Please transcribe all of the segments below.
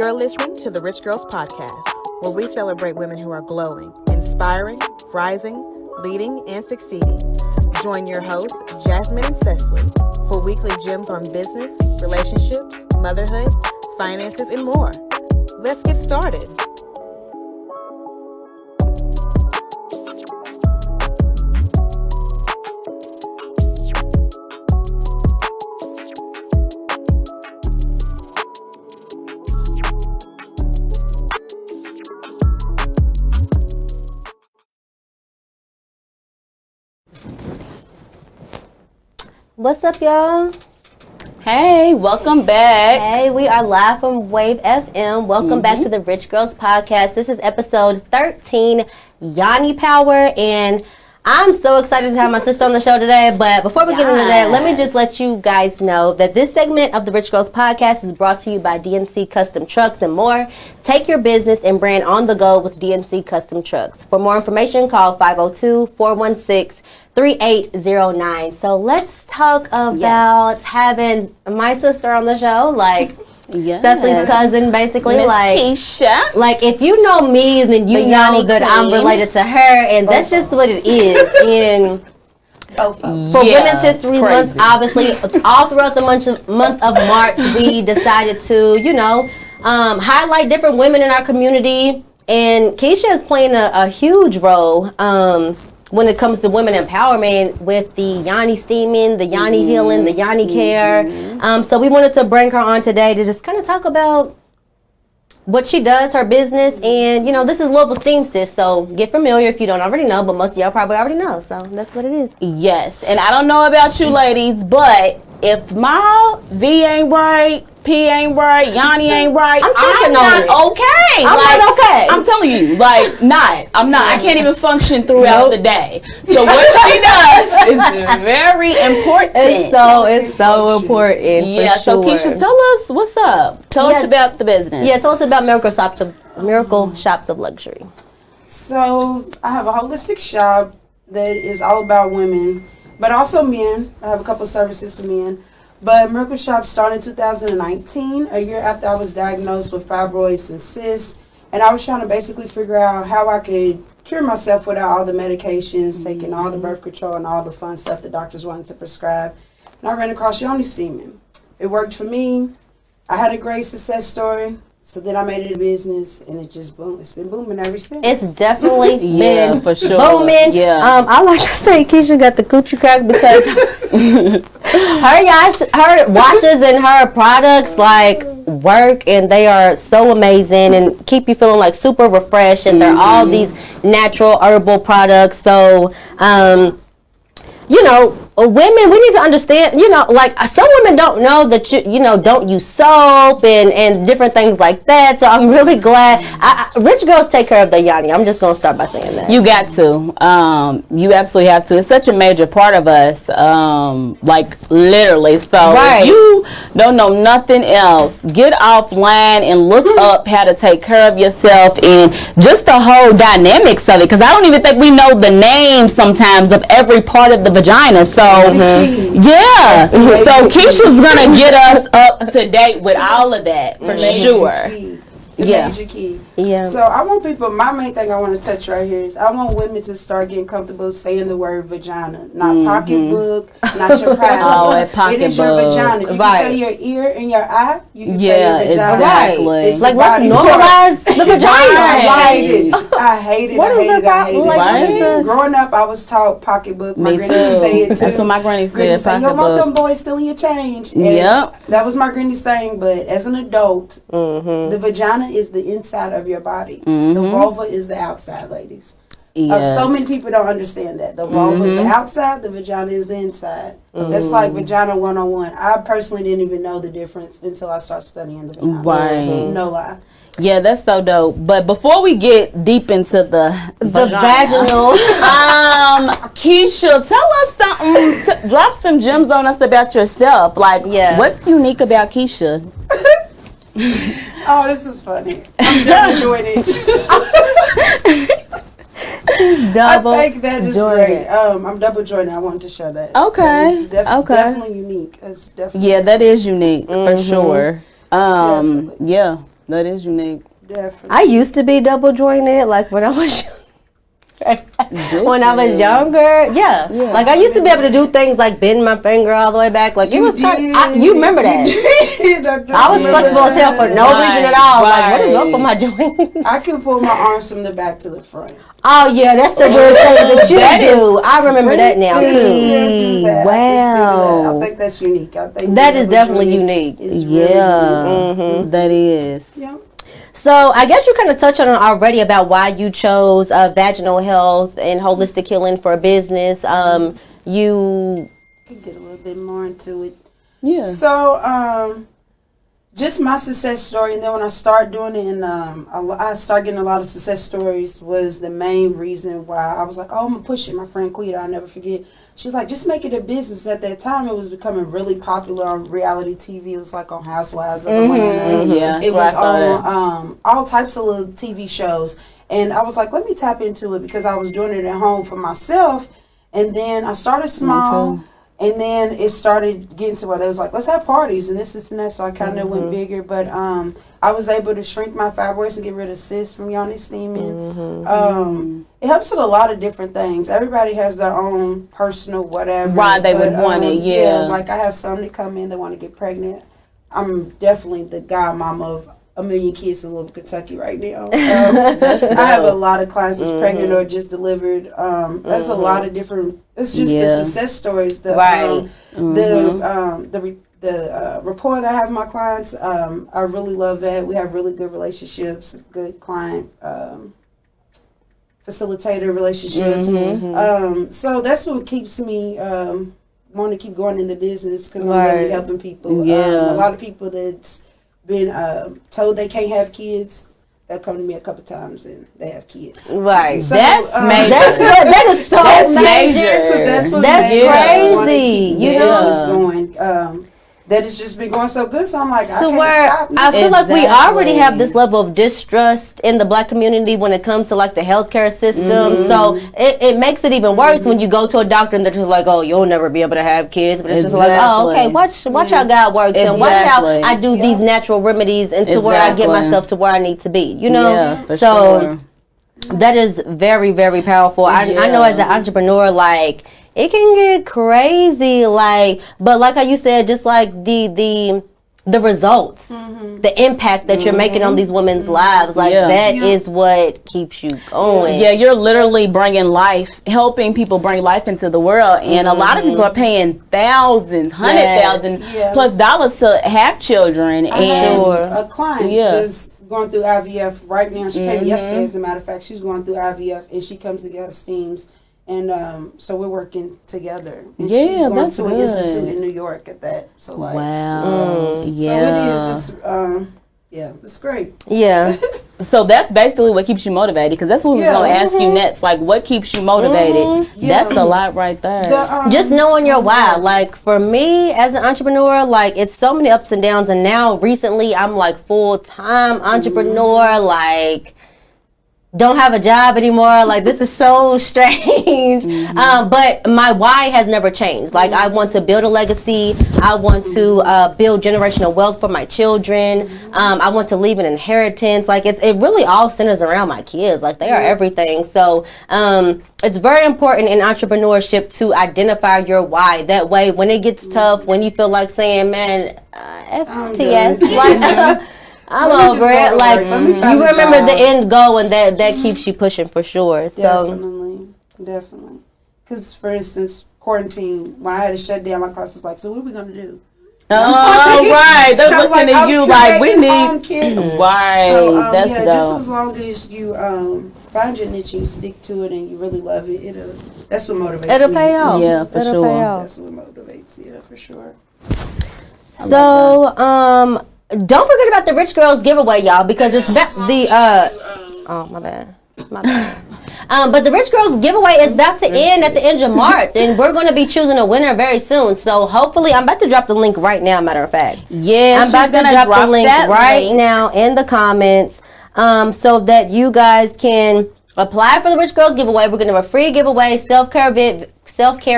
You're listening to the Rich Girls Podcast, where we celebrate women who are glowing, inspiring, rising, leading, and succeeding. Join your hosts, Jasmine and Cecily, for weekly gems on business, relationships, motherhood, finances, and more. Let's get started. What's up, y'all? Hey, welcome back. Hey, we are live from Wave FM. Welcome back to the Rich Girls Podcast. This is episode 13, Yoni Power, and I'm so excited to have my sister on the show today. But before we get into that, let me just let you guys know that this segment of the Rich Girls Podcast is brought to you by DNC Custom Trucks and more. Take your business and brand on the go with DNC Custom Trucks. For more information, call 502-416-3809. So let's talk about having my sister on the show, like Cecily's cousin, basically. Miss like Keshia. Like if you know me, then you know that I'm related to her, and that's just what it is. And for Women's History Month, obviously, all throughout the month of March, we decided to, highlight different women in our community, and Keshia is playing a huge role when it comes to women empowerment with the Yoni steaming, the Yoni healing, the Yoni care. So we wanted to bring her on today to just kind of talk about what she does, her business, and this is Louisville Steam Sis, so get familiar if you don't already know, but most of y'all probably already know, so that's what it is. Yes, and I don't know about you ladies, but if my V ain't right, P ain't right, Yoni ain't right, I'm not okay. I'm not okay. I'm telling you, I'm not. I can't even function throughout the day. So what she does is very important. It's so important. Yeah, so Keshia, tell us what's up. Tell us about the business. Yeah, tell us about Miracle Shops of Luxury. So I have a holistic shop that is all about women, but also men. I have a couple services for men. But Miracle Shop started in 2019, a year after I was diagnosed with fibroids and cysts. And I was trying to basically figure out how I could cure myself without all the medications, taking all the birth control and all the fun stuff the doctors wanted to prescribe. And I ran across Yoni steaming. It worked for me. I had a great success story. So then I made it a business, and it just boomed. It's been booming ever since. It's definitely been for sure. booming. Yeah. I like to say Keshia got the coochie crack because her washes and her products work, and they are so amazing and keep you feeling super refreshed. And they're all these natural herbal products. So, women, we need to understand, some women don't know that don't use soap and different things like that. So I'm really glad. Rich girls take care of their Yoni. I'm just going to start by saying that. You got to. You absolutely have to. It's such a major part of us, literally. So if you don't know nothing else, get offline and look up how to take care of yourself and just the whole dynamics of it. Because I don't even think we know the names sometimes of every part of the vagina. So so Keshia's gonna get us up to date with all of that for sure. Major key. Yeah. So I want people, my main thing I want to touch right here is I want women to start getting comfortable saying the word vagina. Not pocketbook, not your private. It is your vagina. You can say your ear and your eye. You can say your vagina. Exactly. It's let's normalize the vagina. I hate it. What is the problem? Growing up, I was taught pocketbook. My granny would say it too. That's what my granny said. You don't want them boys stealing your change. Yep. That was my granny's thing. But as an adult, the vagina is the inside of your body. The vulva is the outside, ladies. So many people don't understand that. The vulva is the outside, the vagina is the inside. That's like vagina 101. I personally didn't even know the difference until I started studying the vagina. No lie. Yeah, that's so dope. But before we get deep into the vaginal, Keshia, tell us something. Drop some gems on us about yourself. What's unique about Keshia? Oh, this is funny. I'm done enjoying it. Double I think that is great. I'm double jointed. I wanted to share that. Okay. It's definitely unique. It's definitely that is unique for sure. That is unique. Definitely. I used to be double jointed, like when I was I was younger. Yeah. Like I used to be able to do things like bend my finger all the way back. Like it was you remember that? I was flexible as hell for no reason at all. Like what is up with my joints? I can pull my arms from the back to the front. Oh yeah, that's the weird thing that you do. I remember that now too. Wow. I think that's unique. I think that is definitely unique. That is. Yeah. So I guess you kind of touched on it already about why you chose vaginal health and holistic healing for a business. You could get a little bit more into it. Yeah. So just my success story, and then when I started doing it, and I started getting a lot of success stories, was the main reason why I was like, oh, I'm gonna push it. My friend Quita, I'll never forget. She was like, just make it a business. At that time, it was becoming really popular on reality TV. It was like on Housewives of Atlanta. Yeah, it was on all types of little TV shows. And I was like, let me tap into it because I was doing it at home for myself. And then I started small. And then it started getting to where they was like, let's have parties and this and that. So I kind of went bigger. But I was able to shrink my fibroids and get rid of cysts from Yoni steaming. It helps with a lot of different things. Everybody has their own personal whatever. Right, they would want it, yeah. Like I have some that come in, they want to get pregnant. I'm definitely the godmama of a million kids in Louisville, Kentucky right now. I have a lot of clients that's pregnant or just delivered. That's a lot of different. It's just the success stories. The rapport that I have with my clients. I really love that. We have really good relationships, good client facilitator relationships. So that's what keeps me want to keep going in the business because I'm really helping people. A lot of people that's been told they can't have kids, they'll come to me a couple times and they have kids. Right. So, that's major. That is so major. So that's what crazy. You know, business going. That has just been going so good. So I'm like, I can't stop. I feel like we already have this level of distrust in the Black community when it comes to like the healthcare system. So it makes it even worse when you go to a doctor and they're just like, oh, you'll never be able to have kids. But it's just like, oh, okay, watch how God works and watch how I do these natural remedies into where I get myself to where I need to be. You know? Yeah, for sure. That is very, very powerful. I know as an entrepreneur, like, it can get crazy, like, but like how you said, just like the results, the impact that you're making on these women's lives, like that is what keeps you going. Yeah, you're literally bringing life, helping people bring life into the world, and a lot of people are paying thousands, $100,000 plus dollars to have children. I have a client that's going through IVF right now. She came yesterday, as a matter of fact. She's going through IVF, and she comes to get her steams. And so we're working together. And she's going to an institute in New York at that. So like, so it is. It's great. Yeah. So that's basically what keeps you motivated, because that's what we're going to ask you next. Like, what keeps you motivated? That's a lot right there. Just knowing your why. Like, for me as an entrepreneur, like, it's so many ups and downs. And now recently I'm like full-time entrepreneur, like, don't have a job anymore. Like, this is so strange. But my why has never changed. Like, I want to build a legacy. I want to build generational wealth for my children. I want to leave an inheritance. Like, it really all centers around my kids. Like, they are everything. So it's very important in entrepreneurship to identify your why. That way, when it gets tough, when you feel like saying, man, FTS, like, I'm over it. Like, you remember the end goal, and that keeps you pushing for sure. So definitely. Because, for instance, quarantine, when I had to shut down, my class was like, so what are we going to do? Oh, right. They're looking at you like, we need kids. Right. So, that's just dope. as long as you find your niche and you stick to it and you really love it, that's what motivates me. It'll pay off. Yeah, for sure. That's what motivates, for sure. So, don't forget about the Rich Girls giveaway, y'all, because it's oh, my bad. But the Rich Girls giveaway is about to end at the end of March, and we're going to be choosing a winner very soon. So hopefully, I'm about to drop the link right now, matter of fact. Yeah, I'm about to drop the link right now in the comments, so that you guys can apply for the Rich Girls giveaway. We're going to have a free giveaway, self-care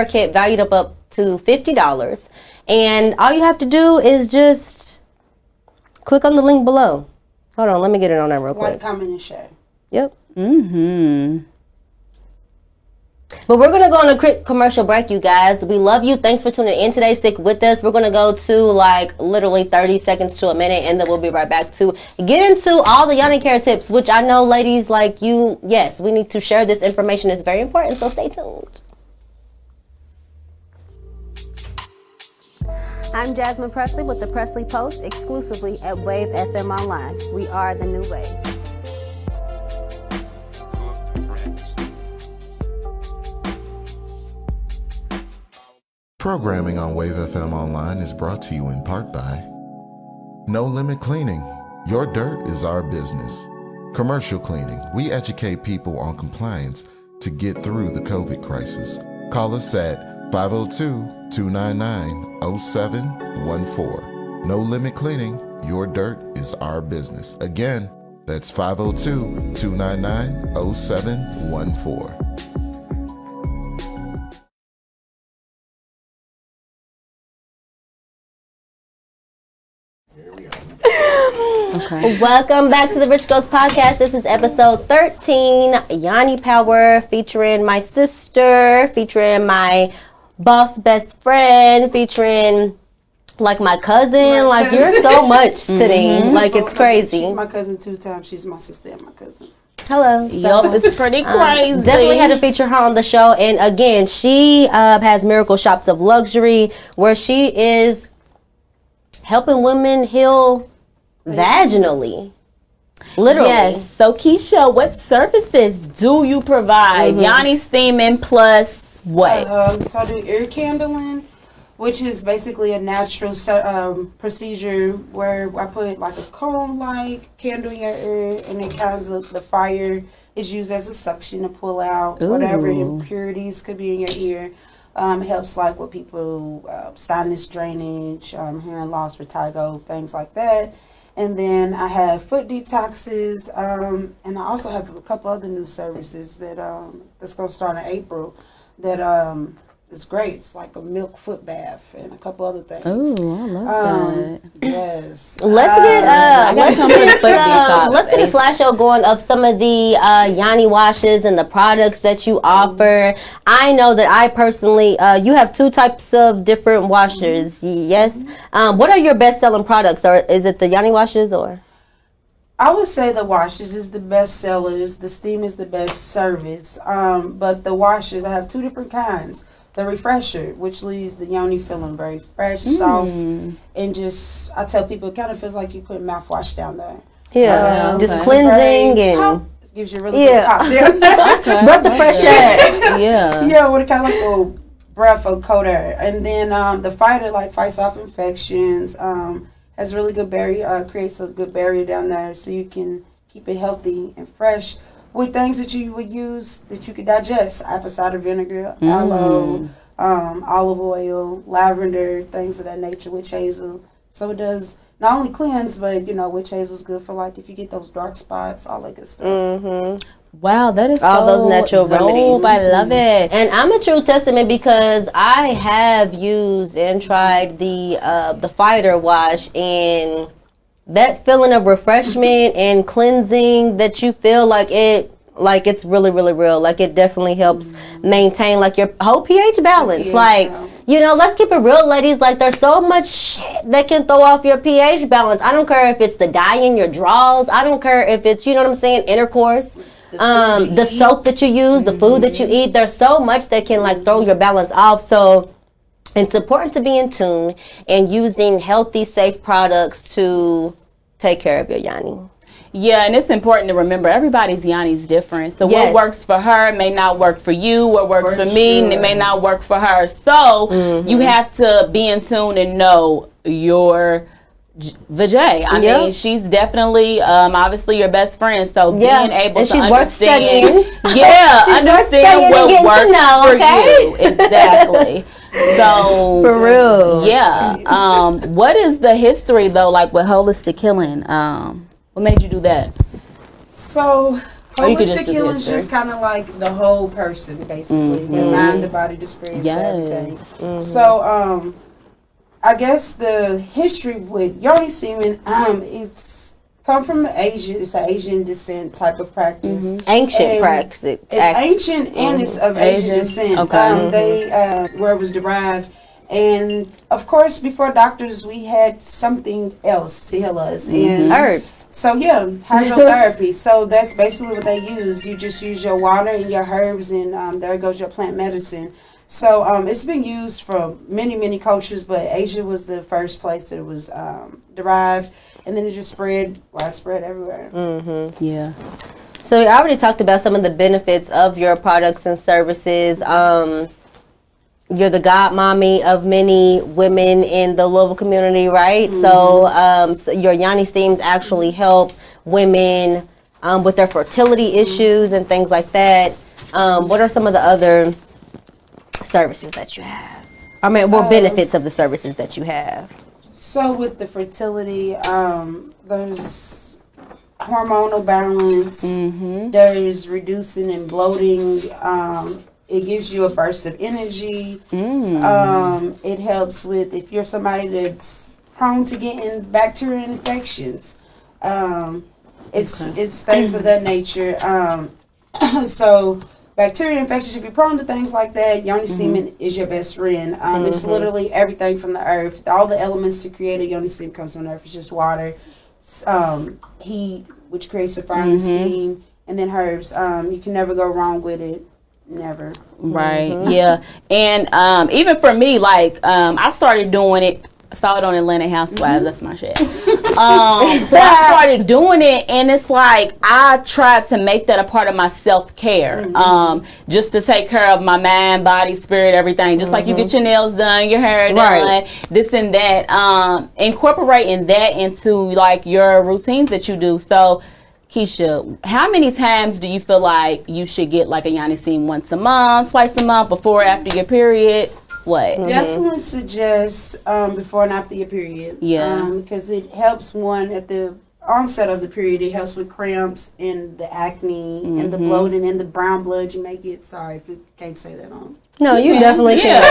kit valued up to $50. And all you have to do is just click on the link below. Hold on, let me get it on there real quick. Like, comment, and share. Yep. Mm-hmm. But we're going to go on a quick commercial break, you guys. We love you. Thanks for tuning in today. Stick with us. We're going to go to like literally 30 seconds to a minute, and then we'll be right back to get into all the Yoni care tips, which I know ladies like you, yes, we need to share this information. It's very important, so stay tuned. I'm Jasmine Presley with the Presley Post, exclusively at Wave FM Online. We are the new wave. Programming on Wave FM Online is brought to you in part by No Limit Cleaning. Your dirt is our business. Commercial cleaning. We educate people on compliance to get through the COVID crisis. Call us at 502-299-0714. No Limit Cleaning. Your dirt is our business. Again, that's 502-299-0714. Okay. Welcome back to the Rich Girls Podcast. This is episode 13, Yoni Power, featuring my sister, featuring my boss best friend, featuring like my cousin. Like, you're so much to me. Like, it's crazy. She's my cousin 2 times. She's my sister and my cousin. Hello. Yup, it's pretty crazy. Definitely had to feature her on the show. And again, she has Miracle Shops of Luxury, where she is helping women heal vaginally. Literally. Yes. So, Keshia, what services do you provide? Yoni steaming plus what? So I do ear candling, which is basically a natural procedure where I put like a comb-like candle in your ear, and it kind of the fire is used as a suction to pull out whatever impurities could be in your ear. It helps like with people, sinus drainage, hearing loss, vertigo, things like that. And then I have foot detoxes, and I also have a couple other new services that that's going to start in April that is great. It's like a milk foot bath and a couple other things. Oh, I love that. Yes. Let's get a slideshow going of some of the Yoni washes and the products that you offer. I know that I personally, you have 2 types of different washers. Yes. What are your best selling products? Or is it the Yoni washes or? I would say the washes is the best sellers. The steam is the best service. But the washes, I have 2 different kinds. The refresher, which leaves the Yoni feeling very fresh, soft, and just, I tell people, it kind of feels like you put mouthwash down there. Yeah, just cleansing and it gives you a really good pop. breath of fresh air. Yeah, with a kind of like a breath of cold air. And then the fighter fights off infections, has really good barrier, creates a good barrier down there, so you can keep it healthy and fresh with things that you would use that you could digest: apple cider vinegar, aloe, olive oil, lavender, things of that nature, witch hazel. So it does not only cleanse, but witch hazel is good for like if you get those dark spots, all that good stuff. Wow, that is all those natural remedies. I love it. And I'm a true testament because I have used and tried the fighter wash, and that feeling of refreshment and cleansing that you feel like it's really, really real. Like, it definitely helps maintain like your whole pH balance. Let's keep it real, ladies. Like, there's so much shit that can throw off your pH balance. I don't care if it's the dye in your drawers. I don't care if it's, intercourse. The soap that you use, the food that you eat. There's so much that can throw your balance off. So it's important to be in tune and using healthy, safe products to take care of your Yoni. Yeah, and it's important to remember everybody's Yoni is different. So what works for her may not work for you. What works for me it may not work for her. So you have to be in tune and know your Vijay. I mean, she's definitely obviously your best friend. So being able and to she's understand, worth studying. understand what works for you. Exactly. So for real. Yeah. What is the history though, like with holistic healing? What made you do that? So holistic healing is just kind of like the whole person, basically. The mind, the body, the spirit, everything. So I guess the history with Yoni semen, it's come from Asia. It's an Asian descent type of practice. Ancient practice. It's ancient and it's of Asian descent. Okay. They where it was derived. And of course, before doctors, we had something else to heal us. And herbs. So yeah, hydrotherapy. So that's basically what they use. You just use your water and your herbs, and there goes your plant medicine. So it's been used for many, many cultures, but Asia was the first place that it was derived, and then it just spread widespread everywhere. Yeah. So we already talked about some of the benefits of your products and services. You're the godmommy of many women in the Louisville community, right? So your Yoni steams actually help women with their fertility issues and things like that. What are some of the other services that you have? I mean, what benefits of the services that you have? So with the fertility, there's hormonal balance. There's reducing and bloating. It gives you a burst of energy. It helps with if you're somebody that's prone to getting bacterial infections. It's things of that nature. So bacterial infections, if you're prone to things like that, Yoni steam is your best friend. It's literally everything from the earth. All the elements to create a Yoni steam comes from the earth. It's just water, heat, which creates the fire and the steam, and then herbs. You can never go wrong with it. Never. Right. Yeah. And even for me, like I started doing it. I saw it on Atlanta Housewives. That's my shit. So I started doing it, and it's like I tried to make that a part of my self-care, just to take care of my mind, body, spirit, everything. Just like you get your nails done, your hair done, this and that. Incorporating that into like your routines that you do. So, Keshia, how many times do you feel like you should get like a Yoni steam? Once a month, twice a month, before or after your period? What? Definitely suggest before and after your period. Yeah. Because it helps one at the onset of the period. It helps with cramps and the acne and the bloating and the brown blood you may get. Sorry if you can't say that on. No, you definitely can.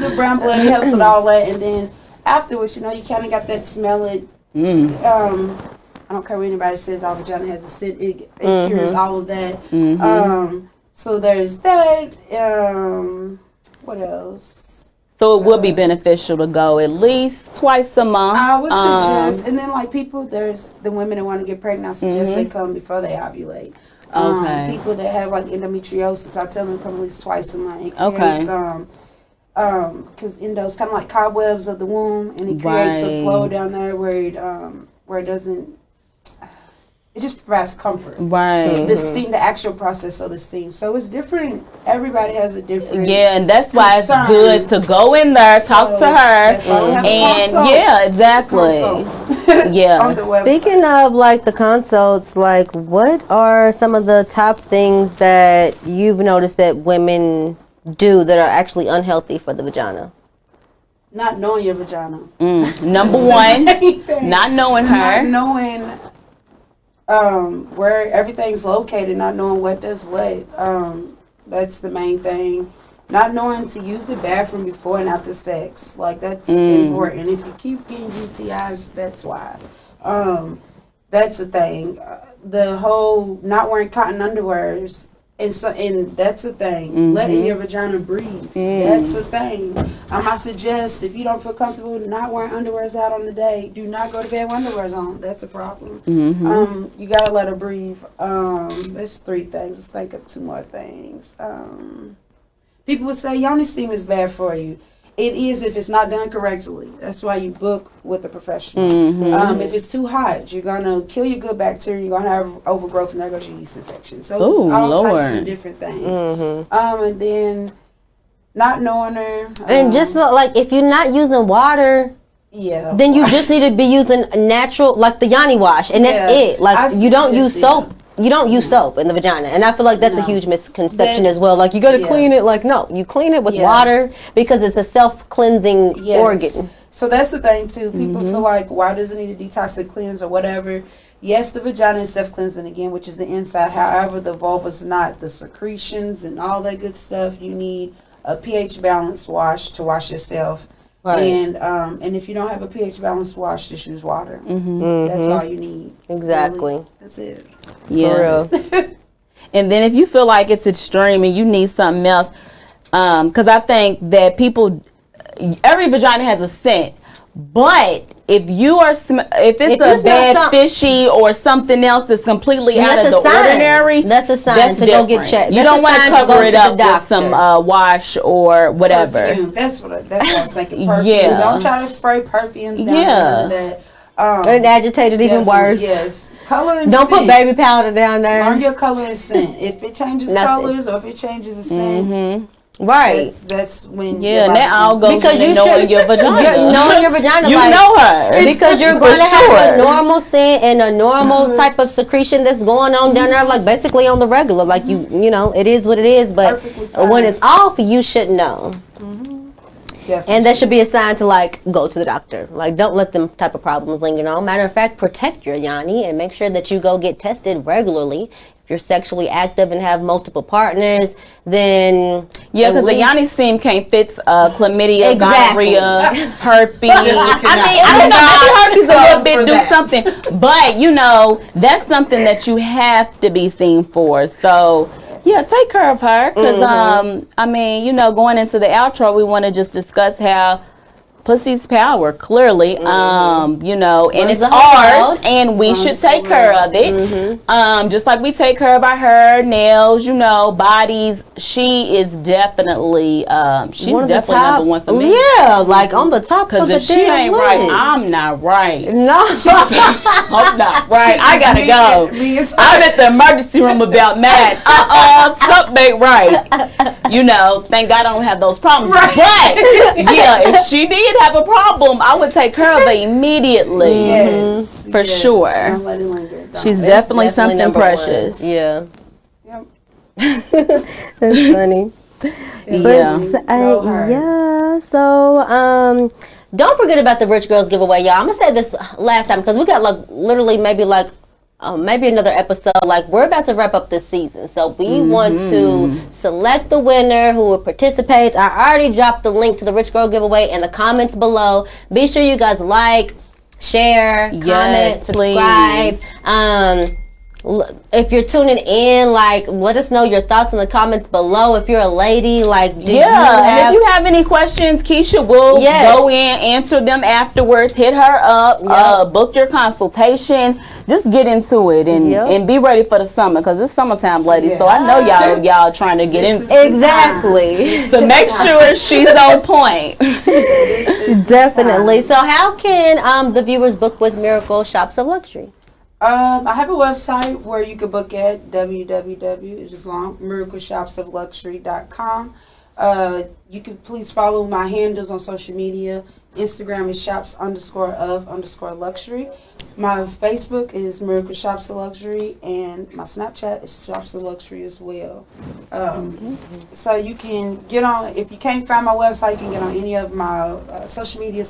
The brown blood helps with all that. And then afterwards, you kind of got that smell it. I don't care what anybody says, our vagina has a scent. It cures all of that. So there's that. What else? So it would be beneficial to go at least twice a month. I would suggest, and then like people, there's the women that want to get pregnant, I suggest they come before they ovulate. People that have like endometriosis, I tell them come at least twice a month. It creates, because endo's kind of like cobwebs of the womb, and it creates a flow down there where it doesn't. It just provides comfort. The steam, the actual process of the steam. So it's different. Everybody has a different. Yeah, and that's why it's good to go in there, talk to her. That's why we have a consult. Yeah, exactly. On the website. Speaking of like the consults, like what are some of the top things that you've noticed that women do that are actually unhealthy for the vagina? Not knowing your vagina. Number one, not knowing her. Not knowing where everything's located, not knowing what does what. That's the main thing. Not knowing to use the bathroom before and after sex. Like, that's important. If you keep getting UTIs, that's why. That's the thing. The whole not wearing cotton underwears, and that's a thing. Letting your vagina breathe. That's a thing. I suggest if you don't feel comfortable not wearing underwears out on the day, do not go to bed with underwears on. That's a problem. You gotta let her breathe. That's 3 things. Let's think of 2 more things. People would say Yoni steam is bad for you. It is if it's not done correctly. That's why you book with a professional. If it's too hot, you're going to kill your good bacteria. You're going to have overgrowth, and there goes your yeast infection. So it's all types of different things. And then not knowing her. And just like if you're not using water, then you just need to be using natural, like the Yoni wash, and that's it. Like you don't use soap. You don't use soap in the vagina, and I feel like that's a huge misconception as well. Like you got to clean it. Like no, you clean it with water because it's a self-cleansing organ. So that's the thing too. People feel like why does it need a detoxic cleanse or whatever? Yes, the vagina is self-cleansing again, which is the inside. However, the vulva is not. The secretions and all that good stuff. You need a pH balanced wash to wash yourself. Right. And if you don't have a pH balanced wash, just use water. That's all you need. Exactly. Really. That's it. Yeah. For real. And then if you feel like it's extreme and you need something else, because I think that every vagina has a scent, but if you are, if it's a bad fishy or something else that's completely out of the ordinary, that's a sign to go get checked. You don't want to cover it up with some wash or whatever. Perfume. That's what I was thinking. Perfume. Yeah. Don't try to spray perfumes down none of that. And agitated even worse. Yes. Color and don't scent. Put baby powder down there. Learn your color and scent. If it changes colors or if it changes the scent. Right. That's when. Yeah, and that all goes because you knowing your vagina. Knowing your vagina. You know her. Because you're going to have a normal scent and a normal type of secretion that's going on down there, like basically on the regular. Like you know, it is what it is. But when it's off, you should know. And that should be a sign to like go to the doctor. Like don't let them type of problems linger on. Matter of fact, protect your yoni and make sure that you go get tested regularly. If you're sexually active and have multiple partners, then because the yoni steam can't fix chlamydia, gonorrhea, herpes. I don't know, maybe herpes a little bit do something, but you know that's something that you have to be seen for. So. Yeah, take care of her. Because, I mean, you know, going into the outro, we want to just discuss how pussy's power, clearly, you know, and it's ours, and we should take care of it. Just like we take care of our hair, nails, you know, bodies. She is definitely, she's definitely number one for me. Yeah, like on the top. Because if she ain't right, I'm not right. No. I'm not right. I gotta go. I'm at the emergency room about mad. Something ain't right. You know, thank God I don't have those problems. Right. But, yeah, if she did have a problem, I would take care of it immediately. Yes. For sure. Don't let it linger. She's definitely something precious. One. Yeah. Yep. That's funny. Yeah. So, don't forget about the Rich Girls giveaway, y'all. I'm gonna say this last time because we got like literally maybe another episode. Like we're about to wrap up this season, so we want to select the winner who will participate. I already dropped the link to the Rich Girl giveaway in the comments below. Be sure you guys like, share, comment, subscribe. If you're tuning in, like, let us know your thoughts in the comments below. If you're a lady, like, and if you have any questions, Keshia will go in, answer them afterwards. Hit her up, book your consultation. Just get into it and be ready for the summer because it's summertime, ladies. Yes. So I know y'all trying to get in. Exactly. So make sure she's on point. Definitely. So how can the viewers book with Miracle Shops of Luxury? I have a website where you can book at miracleshopsofluxury.com. You can please follow my handles on social media. Instagram is shops_of_luxury. My Facebook is Miracle Shops of Luxury, and my Snapchat is Shops of Luxury as well. So you can get on, if you can't find my website, you can get on any of my social media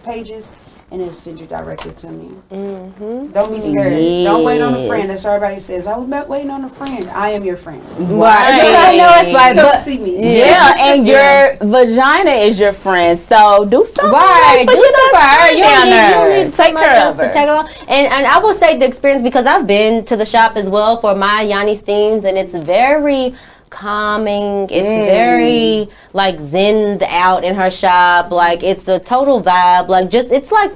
pages. And it'll send you directly to me. Don't be scared. Don't wait on a friend. That's what everybody says. I was waiting on a friend. I am your friend. Right. I know it's right. Come see me. Yeah, and your vagina is your friend. So do something. Right. Do something for her. You don't need take care of her. To take along. And I will say the experience, because I've been to the shop as well for my Yoni steams, and it's very calming. It's very like zen'd out in her shop. Like it's a total vibe. Like just it's like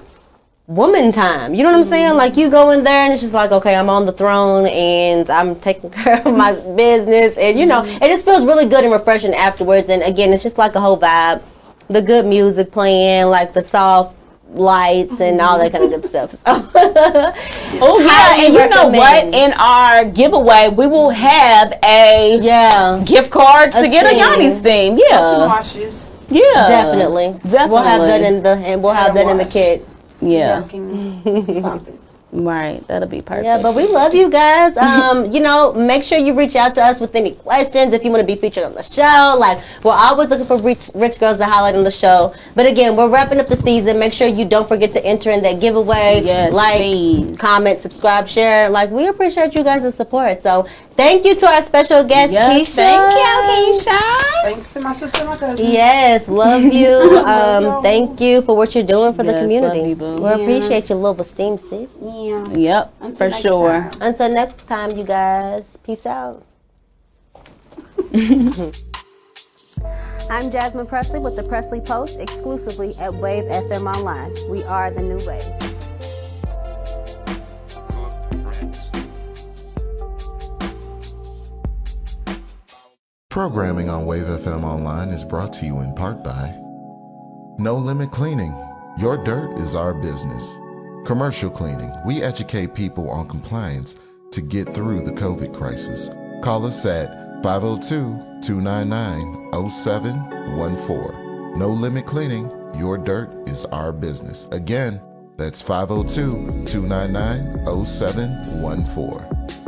woman time. You know what I'm saying? Like you go in there and it's just like, okay, I'm on the throne and I'm taking care of my business, and you know, it just feels really good and refreshing afterwards. And again, it's just like a whole vibe. The good music playing, like the soft lights and all that kind of good stuff. So. And you know what? In our giveaway, we will have a gift card to get a Yoni steam. Some washes. Yeah, definitely. We'll have that in the kit. Yeah. Right, that'll be perfect. Yeah, but we love you guys. You know, make sure you reach out to us with any questions if you want to be featured on the show. Like, we're always looking for rich girls to highlight on the show. But again, we're wrapping up the season. Make sure you don't forget to enter in that giveaway. Yes, like, comment, subscribe, share. Like, we appreciate you guys' support. So Thank you to our special guest, Yes, Keshia. thank you, Keshia. Thanks to my sister and my cousin. Yes, love you. Thank you for what you're doing for the Yes, community. love you, boo. We appreciate Yes. your love esteem, sis. Yeah. Yep, Until for next sure. time. Until next time, you guys. Peace out. I'm Jasmine Presley with the Presley Post, exclusively at Wave FM Online. We are the new wave. Programming on Wave FM Online is brought to you in part by No Limit Cleaning. Your dirt is our business. Commercial cleaning. We educate people on compliance to get through the COVID crisis. Call us at 502-299-0714. No Limit Cleaning. Your dirt is our business. Again, that's 502-299-0714.